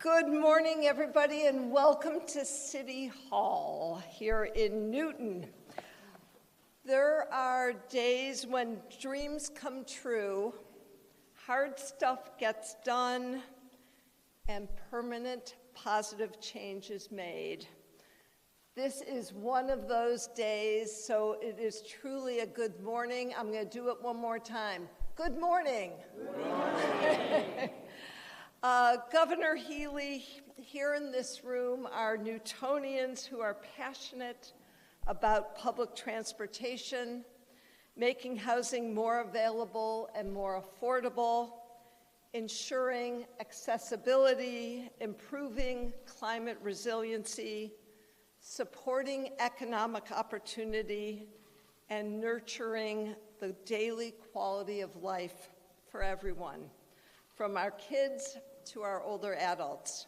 Good morning, everybody, and welcome to City Hall here in Newton. There are days when dreams come true, hard stuff gets done, and permanent positive change is made. This is one of those days, so it is truly a good morning. I'm going to do it one more time. Good morning. Good morning. Governor Healey, here in this room are Newtonians who are passionate about public transportation, making housing more available and more affordable, ensuring accessibility, improving climate resiliency, supporting economic opportunity, and nurturing the daily quality of life for everyone, from our kids to our older adults.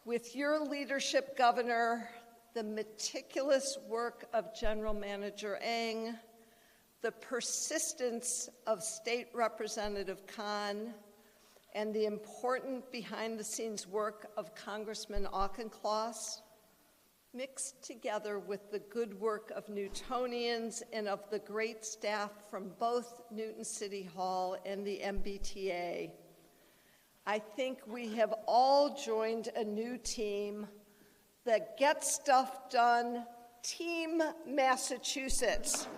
With your leadership, Governor, the meticulous work of General Manager Eng, the persistence of State Representative Khan, and the important behind-the-scenes work of Congressman Auchincloss, mixed together with the good work of Newtonians and of the great staff from both Newton City Hall and the MBTA, I think we have all joined a new team that gets stuff done, Team Massachusetts.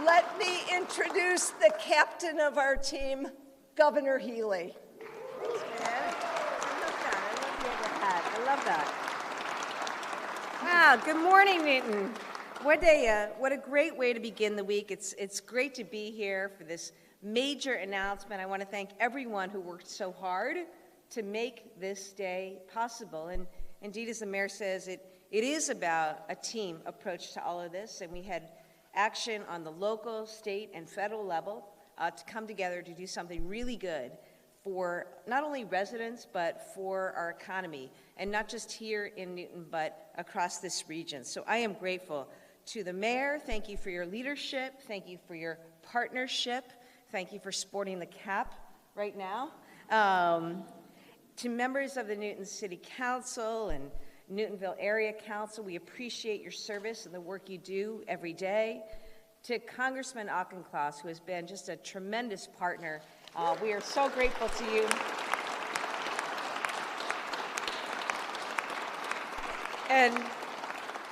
Let me introduce the captain of our team, Governor Healey. Thanks, man. I love that. Wow, good morning, Newton. What a great way to begin the week. It's great to be here for this major announcement. I want to thank everyone who worked so hard to make this day possible. And indeed, as the mayor says, it is about a team approach to all of this. And we had action on the local, state, and federal level to come together to do something really good for not only residents, but for our economy, and not just here in Newton, but across this region. So I am grateful to the mayor. Thank you for your leadership. Thank you for your partnership. Thank you for sporting the cap right now. To members of the Newton City Council and Newtonville Area Council, we appreciate your service and the work you do every day. To Congressman Auchincloss, who has been just a tremendous partner, we are so grateful to you.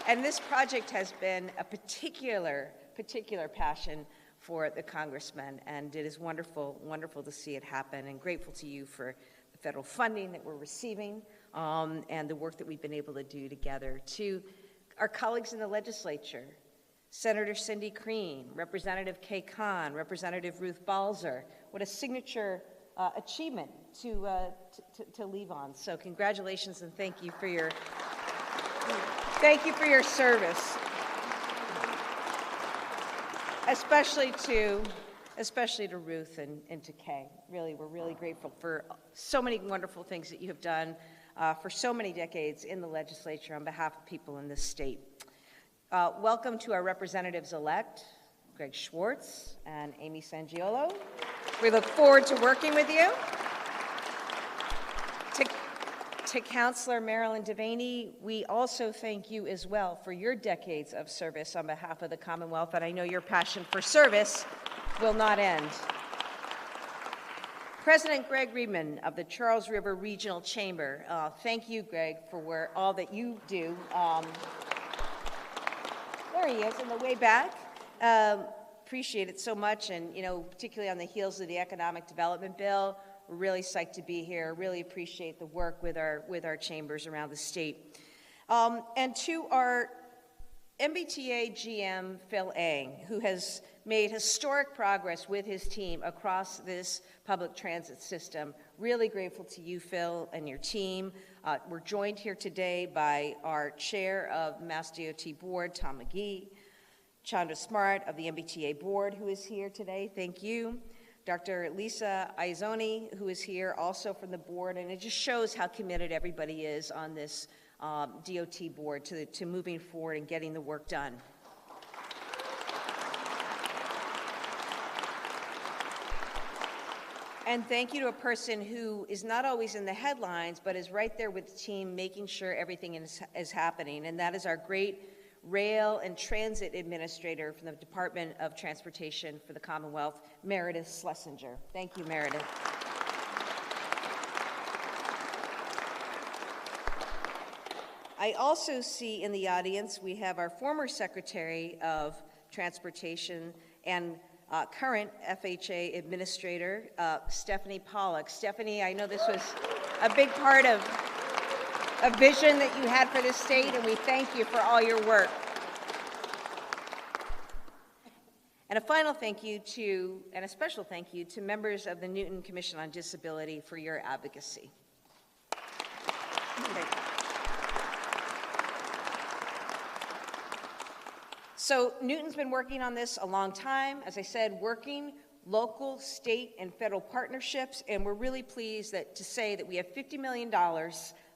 And this project has been a particular passion for the Congressman, and it is wonderful to see it happen, and grateful to you for the federal funding that we're receiving and the work that we've been able to do together. To our colleagues in the legislature, Senator Cindy Crean, Representative Kay Khan, Representative Ruth Balzer. What a signature achievement to leave on. So congratulations and thank you for your service. Especially to Ruth and to Kay. Really, we're really grateful for so many wonderful things that you have done for so many decades in the legislature on behalf of people in this state. Welcome to our representatives-elect, Greg Schwartz and Amy Sangiolo. We look forward to working with you. To Councilor Marilyn Devaney, we also thank you as well for your decades of service on behalf of the Commonwealth, and I know your passion for service will not end. President Greg Riedman of the Charles River Regional Chamber, thank you, Greg, for all that you do. There he is on the way back. Appreciate it so much, and particularly on the heels of the economic development bill, we're really psyched to be here. Really appreciate the work with our chambers around the state. And to our MBTA GM, Phil Eng, who has made historic progress with his team across this public transit system. Really grateful to you, Phil, and your team. We're joined here today by our chair of Mass.DOT Board, Tom McGee, Chandra Smart of the MBTA Board, who is here today. Thank you. Dr. Lisa Izzoni, who is here also from the board, and it just shows how committed everybody is on this DOT board to moving forward and getting the work done. And thank you to a person who is not always in the headlines, but is right there with the team, making sure everything is happening. And that is our great Rail and Transit Administrator from the Department of Transportation for the Commonwealth, Meredith Schlesinger. Thank you, Meredith. I also see in the audience we have our former Secretary of Transportation and current FHA Administrator, Stephanie Pollock. Stephanie, I know this was a big part of a vision that you had for this state, and we thank you for all your work. And a final thank you to, and a special thank you to members of the Newton Commission on Disability for your advocacy. So Newton's been working on this a long time, as I said, working local, state, and federal partnerships, and we're really pleased to say that we have $50 million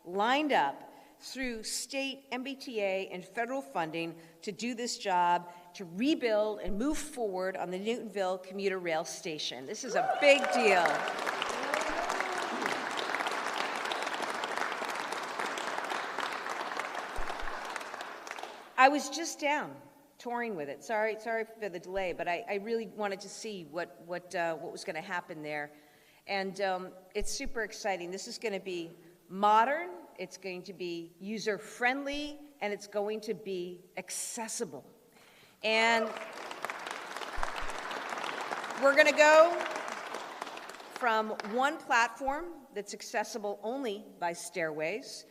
lined up through state, MBTA, and federal funding to do this job, to rebuild and move forward on the Newtonville Commuter Rail Station. This is a big deal. I was just down touring with it. Sorry for the delay, but I really wanted to see what was going to happen there. And it's super exciting. This is going to be modern, it's going to be user-friendly, and it's going to be accessible. And we're going to go from one platform that's accessible only by stairways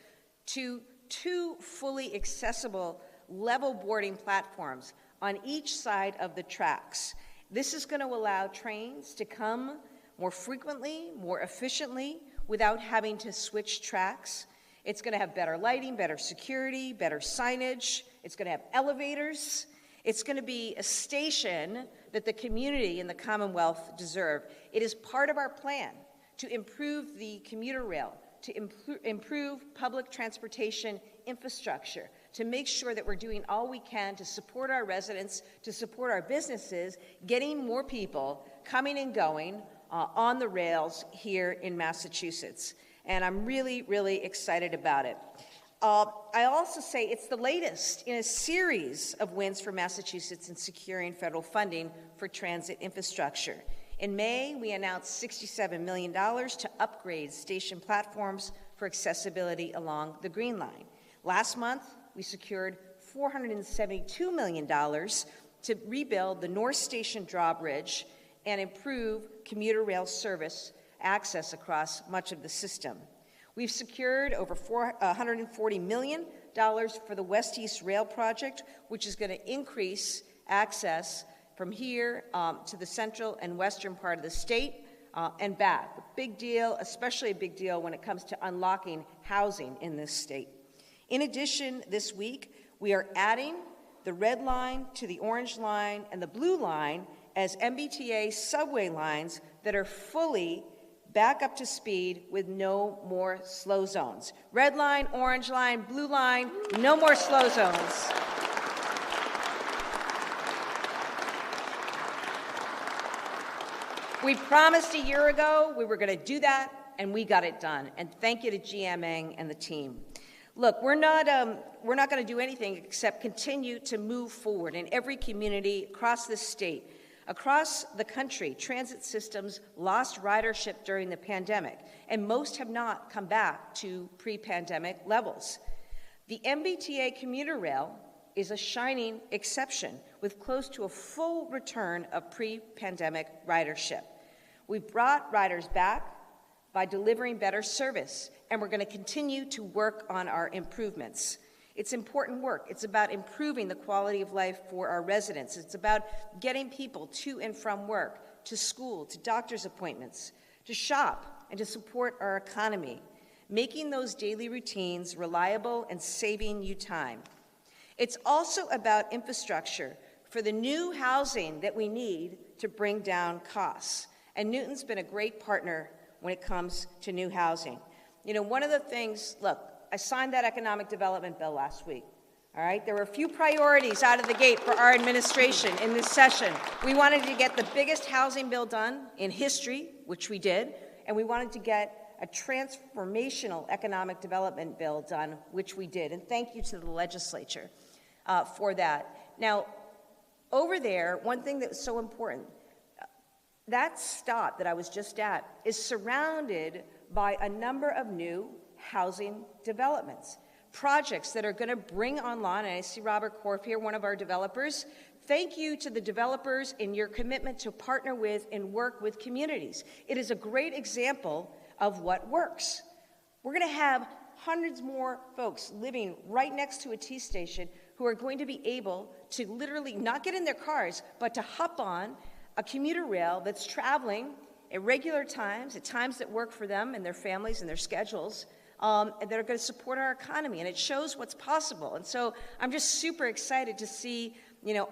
to two fully accessible level boarding platforms on each side of the tracks. This is going to allow trains to come more frequently, more efficiently, without having to switch tracks. It's going to have better lighting, better security, better signage. It's going to have elevators. It's going to be a station that the community and the Commonwealth deserve. It is part of our plan to improve the commuter rail, to improve public transportation infrastructure, to make sure that we're doing all we can to support our residents, to support our businesses, getting more people coming and going on the rails here in Massachusetts. And I'm really, really excited about it. I also say it's the latest in a series of wins for Massachusetts in securing federal funding for transit infrastructure. In May, we announced $67 million to upgrade station platforms for accessibility along the Green Line. Last month, we secured $472 million to rebuild the North Station drawbridge and improve commuter rail service access across much of the system. We've secured over $140 million for the West-East Rail project, which is going to increase access from here to the central and western part of the state and back. A big deal, especially a big deal when it comes to unlocking housing in this state. In addition, this week, we are adding the Red Line to the Orange Line and the Blue Line as MBTA subway lines that are fully back up to speed with no more slow zones. Red Line, Orange Line, Blue Line, no more slow zones. We promised a year ago we were going to do that, and we got it done. And thank you to GMA and the team. Look, we're not going to do anything except continue to move forward in every community across this state. Across the country, transit systems lost ridership during the pandemic, and most have not come back to pre-pandemic levels. The MBTA commuter rail is a shining exception with close to a full return of pre-pandemic ridership. We've brought riders back by delivering better service, and we're going to continue to work on our improvements. It's important work. It's about improving the quality of life for our residents. It's about getting people to and from work, to school, to doctor's appointments, to shop, and to support our economy, making those daily routines reliable and saving you time. It's also about infrastructure for the new housing that we need to bring down costs. And Newton's been a great partner when it comes to new housing. You know, one of the things, look, I signed that economic development bill last week. All right, there were a few priorities out of the gate for our administration in this session. We wanted to get the biggest housing bill done in history, which we did, and we wanted to get a transformational economic development bill done, which we did. And thank you to the legislature for that. Now, over there, one thing that was so important, that stop that I was just at is surrounded by a number of new housing developments, projects that are going to bring online, and I see Robert Korf here, one of our developers. Thank you to the developers in your commitment to partner with and work with communities. It is a great example of what works. We're going to have hundreds more folks living right next to a T station who are going to be able to literally not get in their cars, but to hop on a commuter rail that's traveling at regular times, at times that work for them and their families and their schedules, that are going to support our economy, and it shows what's possible. And so I'm just super excited to see,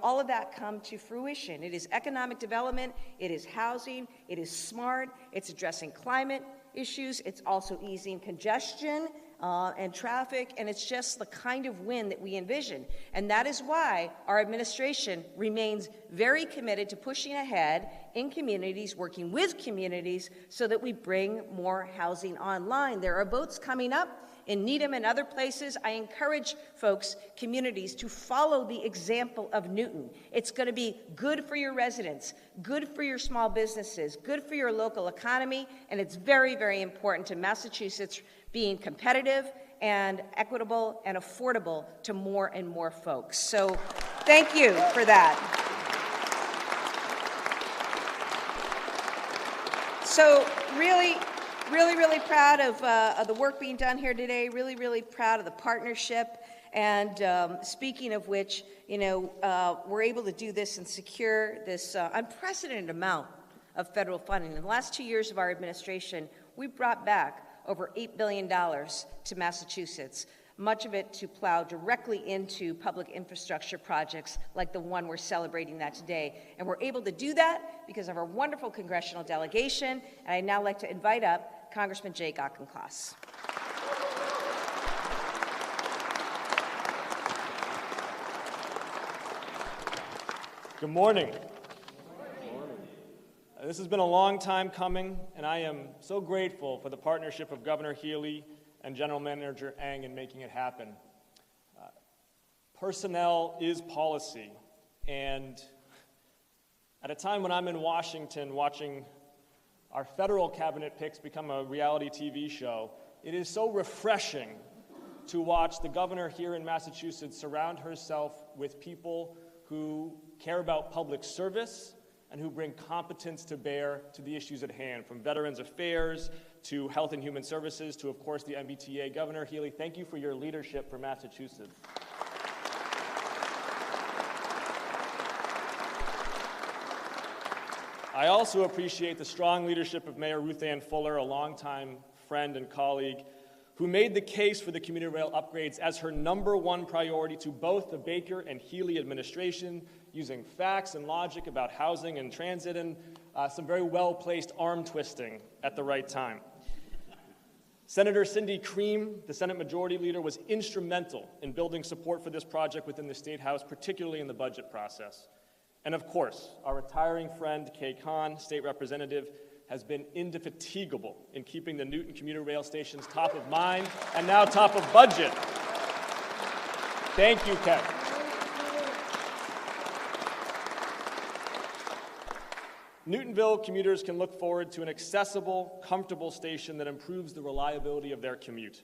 all of that come to fruition. It is economic development, it is housing, it is smart, it's addressing climate issues, it's also easing congestion and traffic, and it's just the kind of win that we envision. And that is why our administration remains very committed to pushing ahead in communities, working with communities, so that we bring more housing online. There are votes coming up in Needham and other places. I encourage folks, communities, to follow the example of Newton. It's going to be good for your residents, good for your small businesses, good for your local economy, and it's very, very important to Massachusetts being competitive and equitable and affordable to more and more folks. So thank you for that. So really proud of the work being done here today, really proud of the partnership. And speaking of which, we're able to do this and secure this unprecedented amount of federal funding. In the last 2 years of our administration, we brought back over $8 billion to Massachusetts, much of it to plow directly into public infrastructure projects like the one we're celebrating that today. And we're able to do that because of our wonderful congressional delegation. And I'd now like to invite up Congressman Jake Auchincloss. Good morning. This has been a long time coming, and I am so grateful for the partnership of Governor Healey and General Manager Eng in making it happen. Personnel is policy, and at a time when I'm in Washington watching our federal cabinet picks become a reality TV show, it is so refreshing to watch the governor here in Massachusetts surround herself with people who care about public service and who bring competence to bear to the issues at hand, from Veterans Affairs to Health and Human Services to, of course, the MBTA. Governor Healey, thank you for your leadership for Massachusetts. I also appreciate the strong leadership of Mayor Ruthanne Fuller, a longtime friend and colleague, who made the case for the commuter rail upgrades as her #1 priority to both the Baker and Healey administration, using facts and logic about housing and transit and some very well-placed arm twisting at the right time. Senator Cindy Cream, the Senate Majority Leader, was instrumental in building support for this project within the State House, particularly in the budget process. And of course, our retiring friend Kay Kahn, State Representative, has been indefatigable in keeping the Newton commuter rail stations top of mind and now top of budget. Thank you, Kay. Newtonville commuters can look forward to an accessible, comfortable station that improves the reliability of their commute.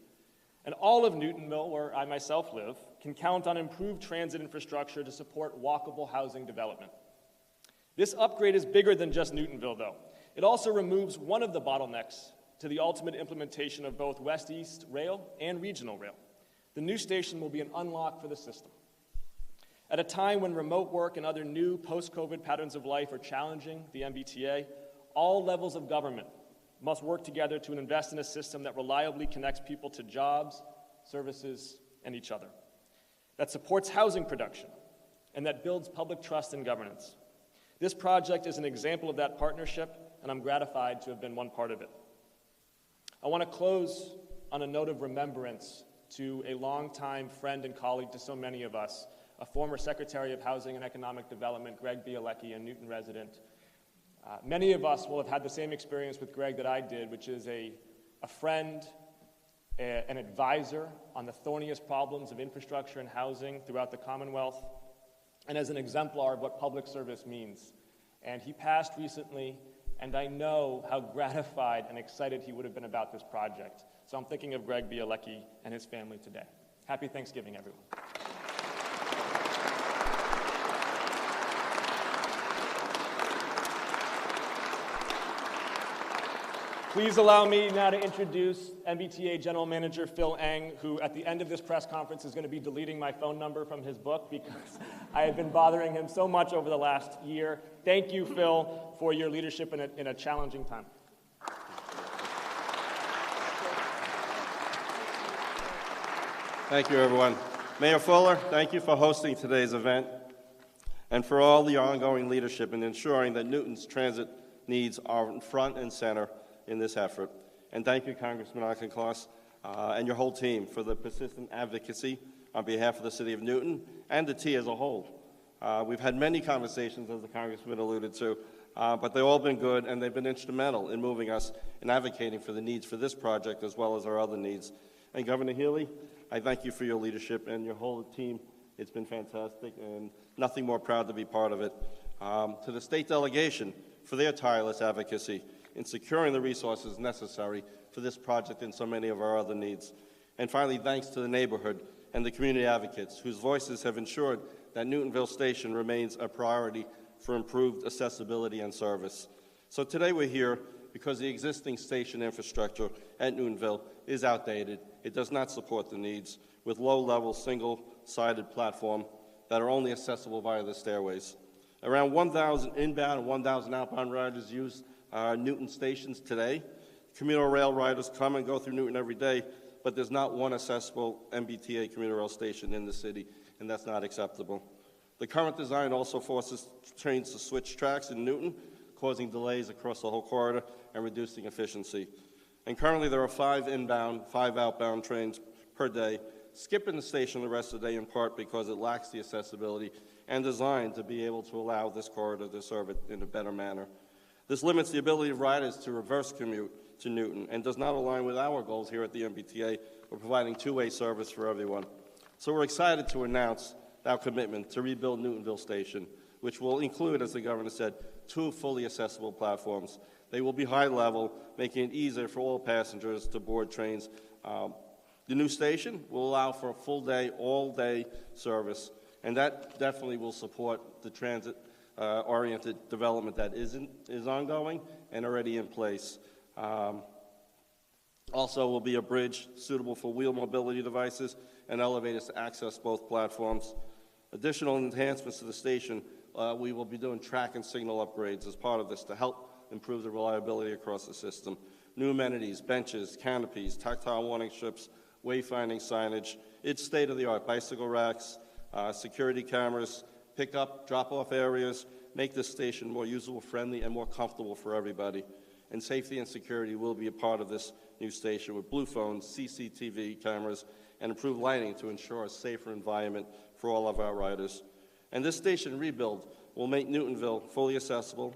And all of Newtonville, where I myself live, can count on improved transit infrastructure to support walkable housing development. This upgrade is bigger than just Newtonville, though. It also removes one of the bottlenecks to the ultimate implementation of both West-East Rail and Regional Rail. The new station will be an unlock for the system. At a time when remote work and other new post-COVID patterns of life are challenging the MBTA, all levels of government must work together to invest in a system that reliably connects people to jobs, services, and each other, that supports housing production, and that builds public trust in governance. This project is an example of that partnership, and I'm gratified to have been one part of it. I want to close on a note of remembrance to a longtime friend and colleague to so many of us, a former Secretary of Housing and Economic Development, Greg Bielecki, a Newton resident. Many of us will have had the same experience with Greg that I did, which is a friend, an advisor on the thorniest problems of infrastructure and housing throughout the Commonwealth, and as an exemplar of what public service means. And he passed recently, and I know how gratified and excited he would have been about this project. So I'm thinking of Greg Bielecki and his family today. Happy Thanksgiving, everyone. Please allow me now to introduce MBTA General Manager Phil Eng, who at the end of this press conference is going to be deleting my phone number from his book because I have been bothering him so much over the last year. Thank you, Phil, for your leadership in a challenging time. Thank you, everyone. Mayor Fuller, thank you for hosting today's event and for all the ongoing leadership in ensuring that Newton's transit needs are front and center in this effort. And thank you, Congressman Auchincloss, and your whole team for the persistent advocacy on behalf of the City of Newton and the T as a whole. We've had many conversations, as the Congressman alluded to, but they've all been good, and they've been instrumental in moving us and advocating for the needs for this project as well as our other needs. And Governor Healey, I thank you for your leadership and your whole team. It's been fantastic, and nothing more proud to be part of it. To the state delegation for their tireless advocacy in securing the resources necessary for this project and so many of our other needs. And finally, thanks to the neighborhood and the community advocates whose voices have ensured that Newtonville Station remains a priority for improved accessibility and service. So today we're here because the existing station infrastructure at Newtonville is outdated. It does not support the needs, with low-level, single-sided platform that are only accessible via the stairways. Around 1,000 inbound and 1,000 outbound riders use Newton stations today. Commuter Rail riders come and go through Newton every day, but there's not one accessible MBTA commuter rail station in the city, and that's not acceptable. The current design also forces trains to switch tracks in Newton, causing delays across the whole corridor and reducing efficiency. And currently there are 5 inbound, 5 outbound trains per day, skipping the station the rest of the day in part because it lacks the accessibility and design to be able to allow this corridor to serve it in a better manner. This limits the ability of riders to reverse commute to Newton and does not align with our goals here at the MBTA of providing two-way service for everyone. So we're excited to announce our commitment to rebuild Newtonville Station, which will include, as the governor said, 2 fully accessible platforms. They will be high level, making it easier for all passengers to board trains. The new station will allow for a full day, all-day service, and that definitely will support the transit-oriented development that is ongoing and already in place. Also will be a bridge suitable for wheel mobility devices and elevators to access both platforms. Additional enhancements to the station, we will be doing track and signal upgrades as part of this to help improve the reliability across the system. New amenities, benches, canopies, tactile warning strips, wayfinding signage. It's state-of-the-art bicycle racks, security cameras, pick-up, drop-off areas, make this station more user-friendly and more comfortable for everybody. And safety and security will be a part of this new station with blue phones, CCTV cameras, and improved lighting to ensure a safer environment for all of our riders. And this station rebuild will make Newtonville fully accessible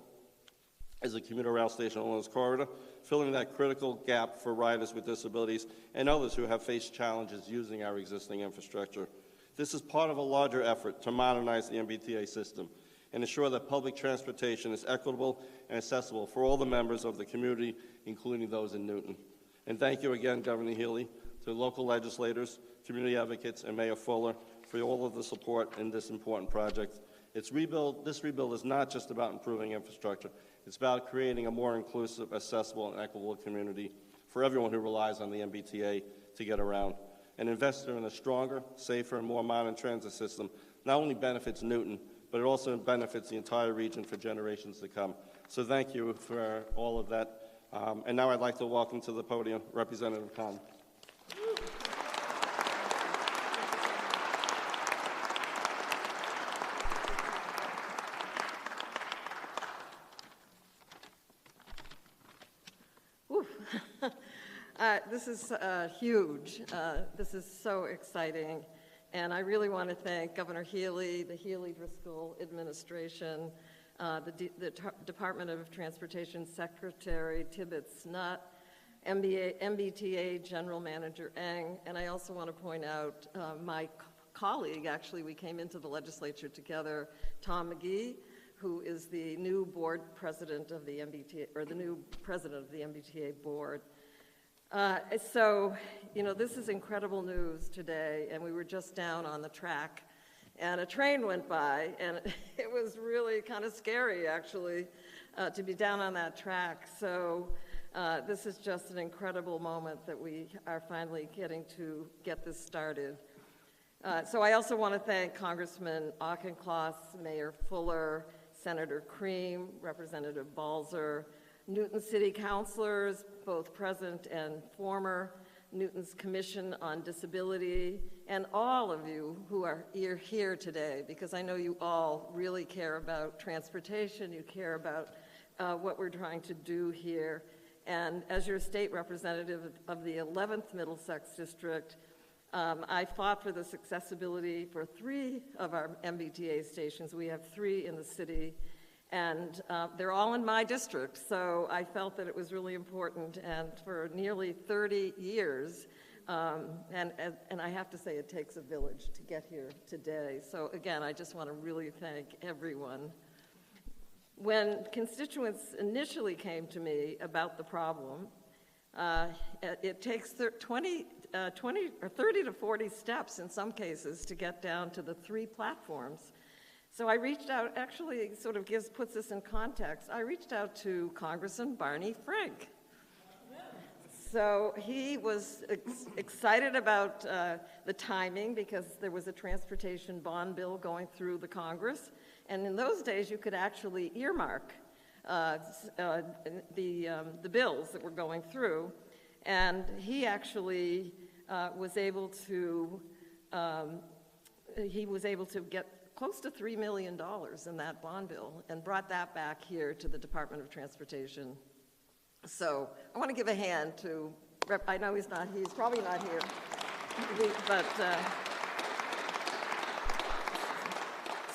as a commuter rail station along this corridor, filling that critical gap for riders with disabilities and others who have faced challenges using our existing infrastructure. This is part of a larger effort to modernize the MBTA system and ensure that public transportation is equitable and accessible for all the members of the community, including those in Newton. And thank you again, Governor Healey, to local legislators, community advocates, and Mayor Fuller for all of the support in this important project. This rebuild is not just about improving infrastructure. It's about creating a more inclusive, accessible, and equitable community for everyone who relies on the MBTA to get around. An investor in a stronger, safer, and more modern transit system not only benefits Newton, but it also benefits the entire region for generations to come. So thank you for all of that. And now I'd like to welcome to the podium Representative Khan. This is huge. This is so exciting. And I really want to thank Governor Healey, the Healey-Driscoll administration, the Department of Transportation Secretary Tibbetts Nutt, MBTA General Manager Eng, and I also want to point out my colleague, actually, we came into the legislature together, Tom McGee, who is the new board president of the MBTA, or the new president of the MBTA board. So, you know, this is incredible news today, and we were just down on the track, and a train went by, and it was really kind of scary, actually, to be down on that track. So this is just an incredible moment that we are finally getting to get this started. So I also want to thank Congressman Auchincloss, Mayor Fuller, Senator Cream, Representative Balzer, Newton City Councilors, both present and former, Newton's Commission on Disability, and all of you who are here today, because I know you all really care about transportation, you care about what we're trying to do here. And as your state representative of the 11th Middlesex District, I fought for this accessibility for 3 of our MBTA stations. We have 3 in the city, and they're all in my district, so I felt that it was really important, and for nearly 30 years, and I have to say it takes a village to get here today. So again, I just want to really thank everyone. When constituents initially came to me about the problem, it takes 30 to 40 steps in some cases to get down to the 3 platforms. So I reached out, actually sort of puts this in context, I reached out to Congressman Barney Frank. So he was excited about the timing because there was a transportation bond bill going through the Congress, and in those days you could actually earmark the bills that were going through, and he actually was able to get close to $3 million in that bond bill and brought that back here to the Department of Transportation. So I want to give a hand to, I know he's probably not here, but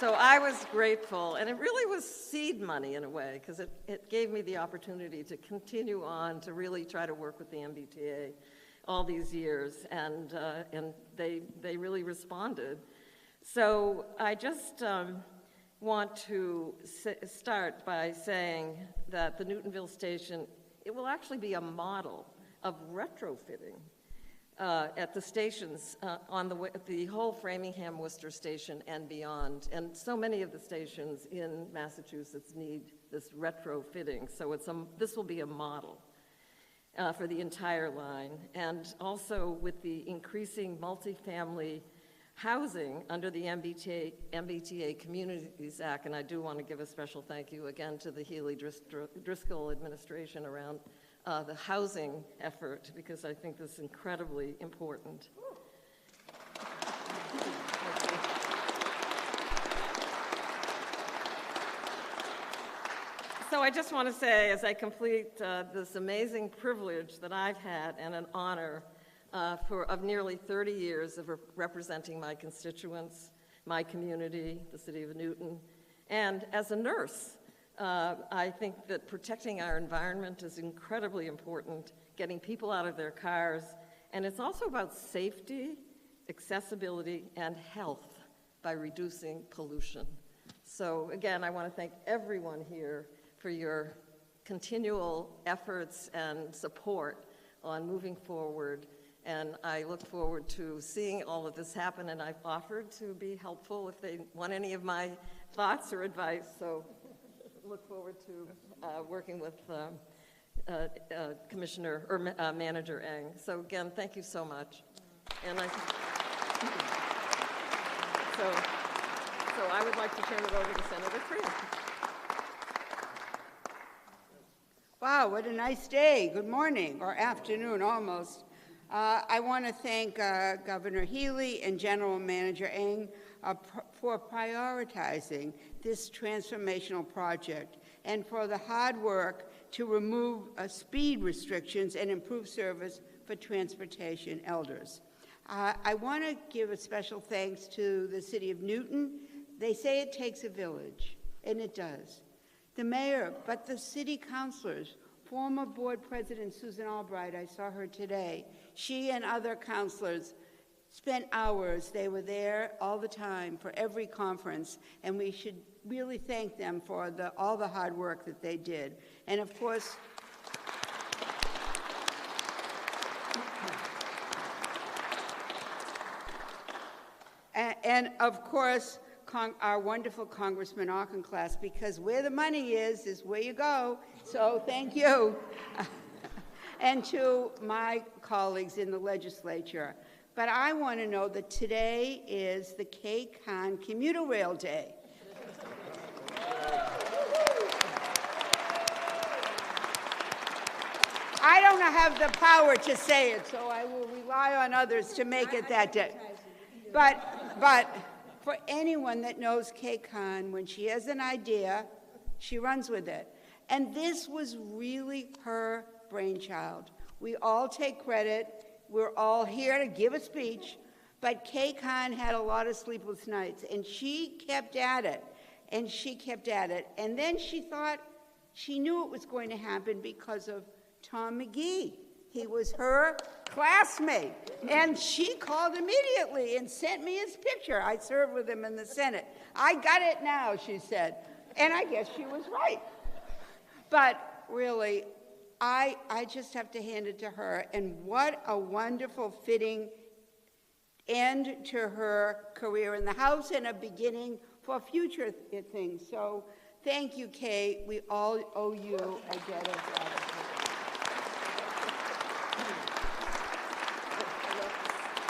so I was grateful, and it really was seed money in a way, because it gave me the opportunity to continue on to really try to work with the MBTA all these years, and they really responded. So I just want to start by saying that the Newtonville Station, it will actually be a model of retrofitting at the stations on the whole Framingham, Worcester Station and beyond. And so many of the stations in Massachusetts need this retrofitting. So this will be a model for the entire line. And also with the increasing multifamily housing under the MBTA Communities Act, and I do want to give a special thank you again to the Healey-Driscoll administration around the housing effort, because I think this is incredibly important. So I just want to say, as I complete this amazing privilege that I've had and an honor of nearly 30 years of representing my constituents, my community, the city of Newton, and as a nurse, I think that protecting our environment is incredibly important, getting people out of their cars, and it's also about safety, accessibility, and health by reducing pollution. So again, I want to thank everyone here for your continual efforts and support on moving forward. And I look forward to seeing all of this happen, and I've offered to be helpful if they want any of my thoughts or advice. So look forward to working with Commissioner or Manager Eng. So again, thank you so much. And so I would like to turn it over to Senator Cream. Wow, what a nice day. Good morning, or afternoon almost. I want to thank Governor Healey and General Manager Eng for prioritizing this transformational project and for the hard work to remove speed restrictions and improve service for Transportation elders. I want to give a special thanks to the City of Newton. They say it takes a village, and it does. The mayor, but the city councilors, former board president Susan Albright, I saw her today, she and other councilors spent hours. They were there all the time for every conference, and we should really thank them for all the hard work that they did. And of course, our wonderful Congressman Auchincloss, because where the money is where you go. So thank you. And to my colleagues in the legislature. But I want to know that today is the K-Con Commuter Rail Day. I don't have the power to say it, so I will rely on others to make it that day. But for anyone that knows K-Con, when she has an idea, she runs with it. And this was really her brainchild. We all take credit. We're all here to give a speech, but K-Con had a lot of sleepless nights, and she kept at it, and she kept at it. And then she thought she knew it was going to happen because of Tom McGee. He was her classmate, and she called immediately and sent me his picture. I served with him in the Senate. I got it now, she said, and I guess she was right. But really, I just have to hand it to her, and what a wonderful, fitting end to her career in the House and a beginning for future things. So thank you, Kay. We all owe you a debt of gratitude.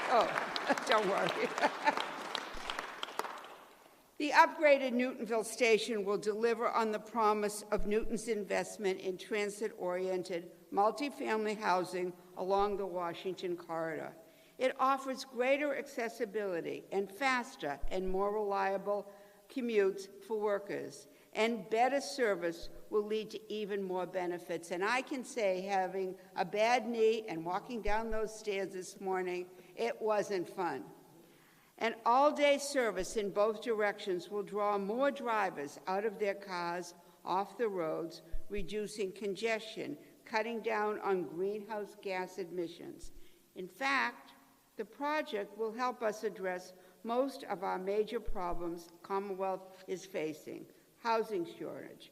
Oh, don't worry. The upgraded Newtonville Station will deliver on the promise of Newton's investment in transit-oriented multifamily housing along the Washington corridor. It offers greater accessibility and faster and more reliable commutes for workers, and better service will lead to even more benefits. And I can say, having a bad knee and walking down those stairs this morning, it wasn't fun. An all-day service in both directions will draw more drivers out of their cars off the roads, reducing congestion, cutting down on greenhouse gas emissions. In fact, the project will help us address most of our major problems Commonwealth is facing: housing shortage,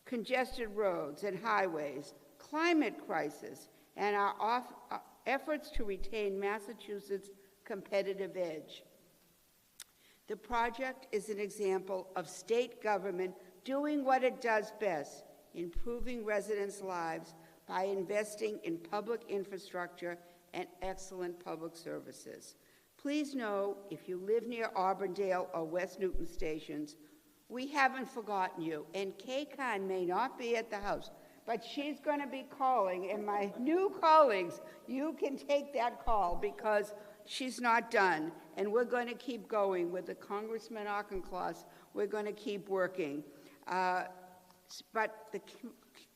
congested roads and highways, climate crisis, and our efforts to retain Massachusetts' competitive edge. The project is an example of state government doing what it does best, improving residents' lives by investing in public infrastructure and excellent public services. Please know, if you live near Auburndale or West Newton stations, we haven't forgotten you. And K-Con may not be at the House, but she's going to be calling. And my new colleagues, you can take that call because she's not done. And we're going to keep going with the Congressman Auchincloss. We're going to keep working. But the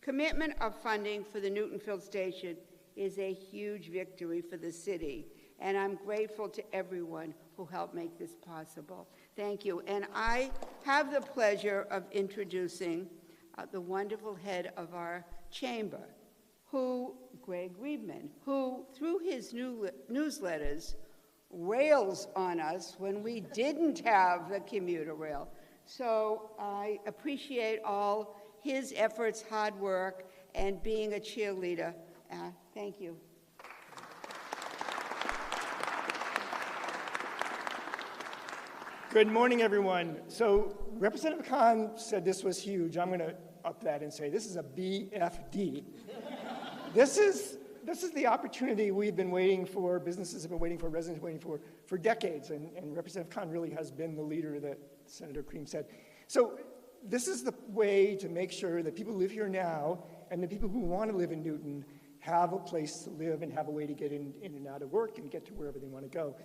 commitment of funding for the Newtonville Station is a huge victory for the city. And I'm grateful to everyone who helped make this possible. Thank you. And I have the pleasure of introducing the wonderful head of our chamber, Greg Riebman, who, through his newsletters, rails on us when we didn't have the commuter rail. So I appreciate all his efforts, hard work, and being a cheerleader. Thank you. Good morning, everyone. So Representative Khan said this was huge. I'm going to up that and say this is a BFD. This is the opportunity we've been waiting for, businesses have been waiting for, residents waiting for decades, and Representative Khan really has been the leader that Senator Cream said. So this is the way to make sure that people who live here now and the people who want to live in Newton have a place to live and have a way to get in and out of work and get to wherever they want to go.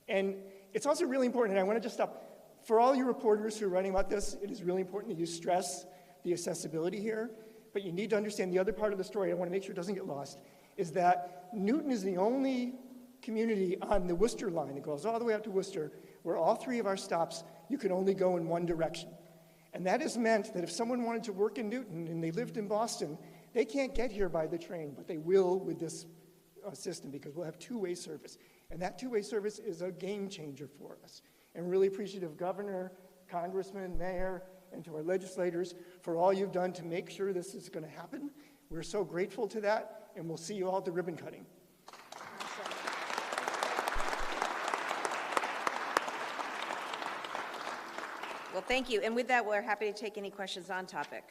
And it's also really important, and I want to just stop, for all you reporters who are writing about this, it is really important that you stress the accessibility here, but you need to understand the other part of the story. I want to make sure it doesn't get lost, is that Newton is the only community on the Worcester Line that goes all the way up to Worcester, where all 3 of our stops, you can only go in one direction. And that has meant that if someone wanted to work in Newton and they lived in Boston, they can't get here by the train, but they will with this system because we'll have two-way service. And that two-way service is a game changer for us. And really appreciative of Governor, Congressman, Mayor, and to our legislators for all you've done to make sure this is going to happen. We're so grateful to that, and we'll see you all at the ribbon cutting. Well, thank you. And with that, we're happy to take any questions on topic.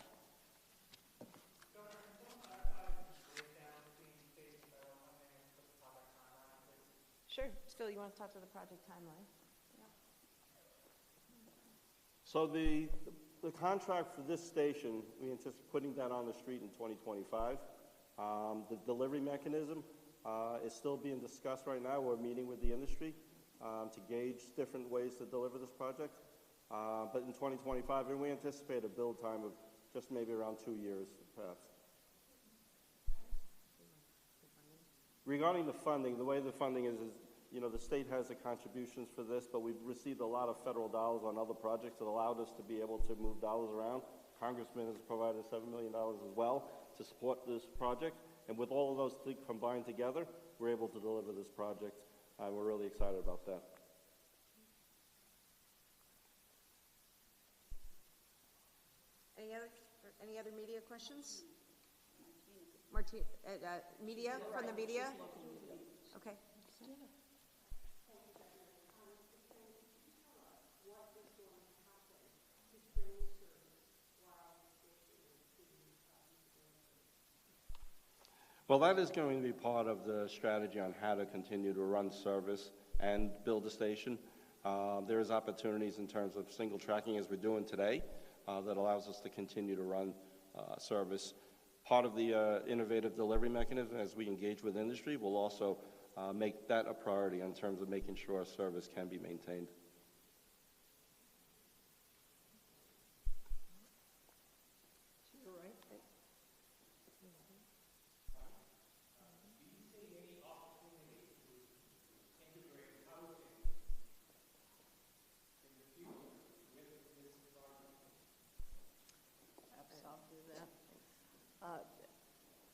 Sure. Phil, you want to talk to the project timeline? So the contract for this station, we anticipate putting that on the street in 2025. The delivery mechanism is still being discussed right now. We're meeting with the industry to gauge different ways to deliver this project. But in 2025, and we anticipate a build time of just maybe around 2 years, perhaps. Regarding the funding, the way the funding is you know, the state has the contributions for this, but we've received a lot of federal dollars on other projects that allowed us to be able to move dollars around. Congressman has provided $7 million as well to support this project. And with all of those things combined together, we're able to deliver this project. And we're really excited about that. Any other media questions? Media, from the media? Okay. Well, that is going to be part of the strategy on how to continue to run service and build a station. There is opportunities in terms of single tracking as we're doing today that allows us to continue to run service. Part of the innovative delivery mechanism as we engage with industry will also make that a priority in terms of making sure our service can be maintained.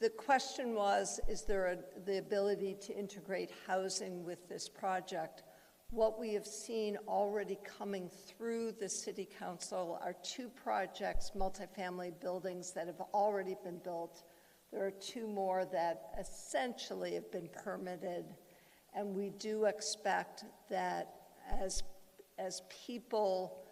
The question was, is there the ability to integrate housing with this project? What we have seen already coming through the City Council are two projects, multifamily buildings that have already been built. There are two more that essentially have been permitted, and we do expect that as people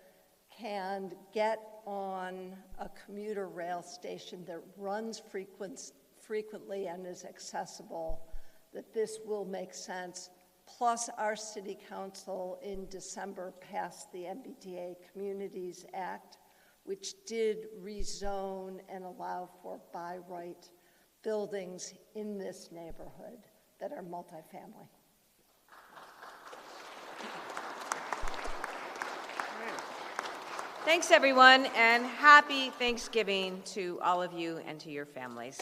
can get on a commuter rail station that runs frequently and is accessible, that this will make sense. Plus, our City Council in December passed the MBTA Communities Act, which did rezone and allow for by right buildings in this neighborhood that are multifamily. Thanks, everyone, and happy Thanksgiving to all of you and to your families.